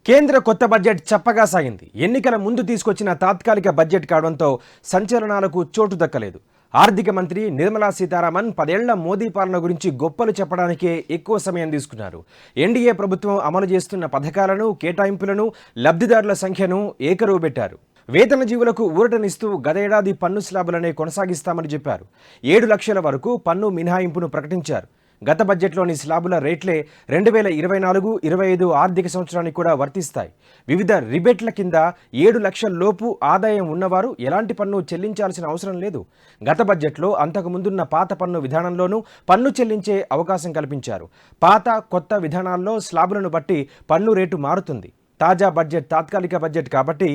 కేంద్ర కొత్త బడ్జెట్ చప్పగా సాగింది. ఎన్నికల ముందు తీసుకొచ్చిన తాత్కాలిక బడ్జెట్ కావడంతో సంచలనాలకు చోటు దక్కలేదు. ఆర్థిక మంత్రి నిర్మలా సీతారామన్ 10 ఏళ్ల మోదీ పాలన గురించి గొప్పలు చెప్పడానికే ఎక్కువ సమయం తీసుకున్నారు. ఎన్డీఏ ప్రభుత్వం అమలు చేస్తున్న పథకాలను, కేటాయింపులను, లబ్ధిదారుల సంఖ్యను ఏకరువు పెట్టారు. వేతన జీవులకు ఊరటనిస్తూ గతేడాది పన్ను స్లాబులనే కొనసాగిస్తామని చెప్పారు. 7 లక్షల వరకు పన్ను మినహాయింపును ప్రకటించారు. గత బడ్జెట్లోని స్లాబుల రేట్లే 2024-25 ఆర్థిక సంవత్సరానికి కూడా వర్తిస్తాయి. వివిధ రిబేట్ల కింద 7 లక్షల లోపు ఆదాయం ఉన్నవారు ఎలాంటి పన్ను చెల్లించాల్సిన అవసరం లేదు. గత బడ్జెట్లో అంతకుముందున్న పాత పన్ను విధానంలోనూ పన్ను చెల్లించే అవకాశం కల్పించారు. పాత కొత్త విధానాల్లో స్లాబులను బట్టి పన్ను రేటు మారుతుంది. తాజా బడ్జెట్ తాత్కాలిక బడ్జెట్ కాబట్టి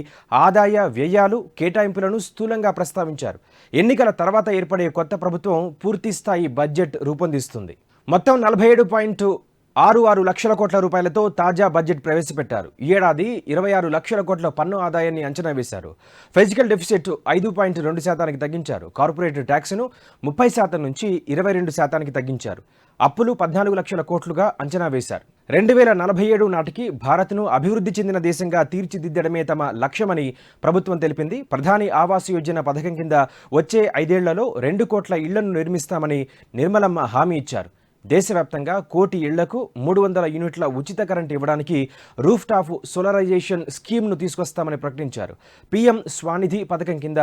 ఆదాయ వ్యయాలు, కేటాయింపులను స్థూలంగా ప్రస్తావించారు. ఎన్నికల తర్వాత ఏర్పడే కొత్త ప్రభుత్వం పూర్తిస్థాయి బడ్జెట్ రూపొందిస్తుంది. మొత్తం 47.66 లక్షల కోట్ల రూపాయలతో తాజా బడ్జెట్ ప్రవేశపెట్టారు. ఈ ఏడాది 26 లక్షల కోట్ల పన్ను ఆదాయాన్ని అంచనా వేశారు. ఫిజికల్ డెఫిసిట్ 5.2% తగ్గించారు. కార్పొరేట్ ట్యాక్స్ను 30% నుంచి 22% తగ్గించారు. అప్పులు 14 లక్షల కోట్లుగా అంచనా వేశారు. 2047 నాటికి భారత్ను అభివృద్ధి చెందిన దేశంగా తీర్చిదిద్దడమే తమ లక్ష్యమని ప్రభుత్వం తెలిపింది. ప్రధాని ఆవాస్ యోజన పథకం కింద వచ్చే 5 ఏళ్లలో 2 కోట్ల ఇళ్లను నిర్మిస్తామని నిర్మలమ్మ హామీ ఇచ్చారు. దేశవ్యాప్తంగా 1 కోటి ఇళ్లకు 300 యూనిట్ల ఉచిత కరెంట్ ఇవ్వడానికి రూఫ్ టాప్ సోలరైజేషన్ స్కీమ్ను తీసుకొస్తామని ప్రకటించారు. పీఎం స్వానిధి పథకం కింద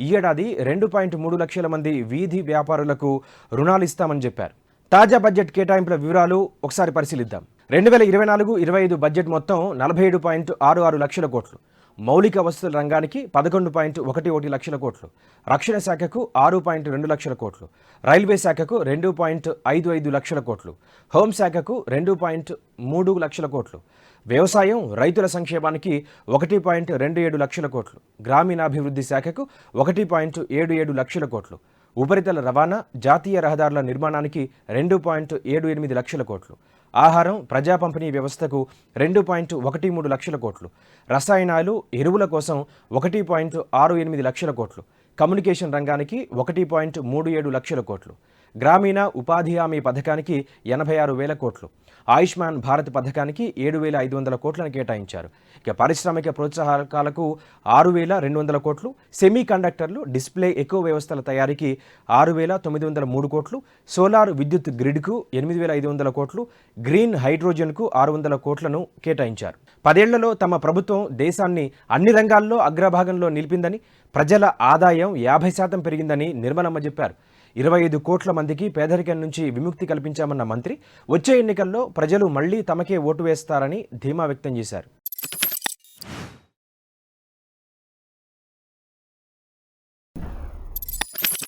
ఈ ఏడాది 2.3 లక్షల మంది వీధి వ్యాపారులకు రుణాలు ఇస్తామని చెప్పారు. తాజా బడ్జెట్ కేటాయింపుల వివరాలు ఒకసారి పరిశీలిద్దాం. 2024-25 బడ్జెట్ మొత్తం 47.66 లక్షల కోట్లు. మౌలిక వసతుల రంగానికి 11.11 లక్షల కోట్లు, రక్షణ శాఖకు 6.2 లక్షల కోట్లు, రైల్వే శాఖకు 2.55 లక్షల కోట్లు, హోంశాఖకు 2.3 లక్షల కోట్లు, వ్యవసాయం, రైతుల సంక్షేమానికి 1.27 లక్షల కోట్లు, గ్రామీణాభివృద్ధి శాఖకు 1.77 లక్షల కోట్లు, ఉపరితల రవాణా, జాతీయ రహదారుల నిర్మాణానికి 2.78 లక్షల కోట్లు, ఆహారం, ప్రజా పంపిణీ వ్యవస్థకు 2.13 లక్షల కోట్లు, రసాయనాలు, ఎరువుల కోసం 1.68 లక్షల కోట్లు, కమ్యూనికేషన్ రంగానికి 1.37 లక్షల కోట్లు, గ్రామీణ ఉపాధి హామీ పథకానికి 86,000 కోట్లు, ఆయుష్మాన్ భారత్ పథకానికి 7,500 కోట్లను కేటాయించారు. ఇక పారిశ్రామిక ప్రోత్సాహకాలకు 6,200 కోట్లు, సెమీ కండక్టర్లు, డిస్ప్లే ఎకో వ్యవస్థల తయారీకి 6,903 కోట్లు, సోలార్ విద్యుత్ గ్రిడ్కు 8,500 కోట్లు, గ్రీన్ హైడ్రోజన్కు 600 కోట్లను కేటాయించారు. 10 ఏళ్లలో తమ ప్రభుత్వం దేశాన్ని అన్ని రంగాల్లో అగ్రభాగంలో నిలిపిందని, ప్రజల ఆదాయం 50% పెరిగిందని నిర్మలమ్మ చెప్పారు. 25 కోట్ల మందికి పేదరికం నుంచి విముక్తి కల్పించామన్న మంత్రి వచ్చే ఎన్నికల్లో ప్రజలు మళ్లీ తమకే ఓటు వేస్తారని ధీమా వ్యక్తం చేశారు.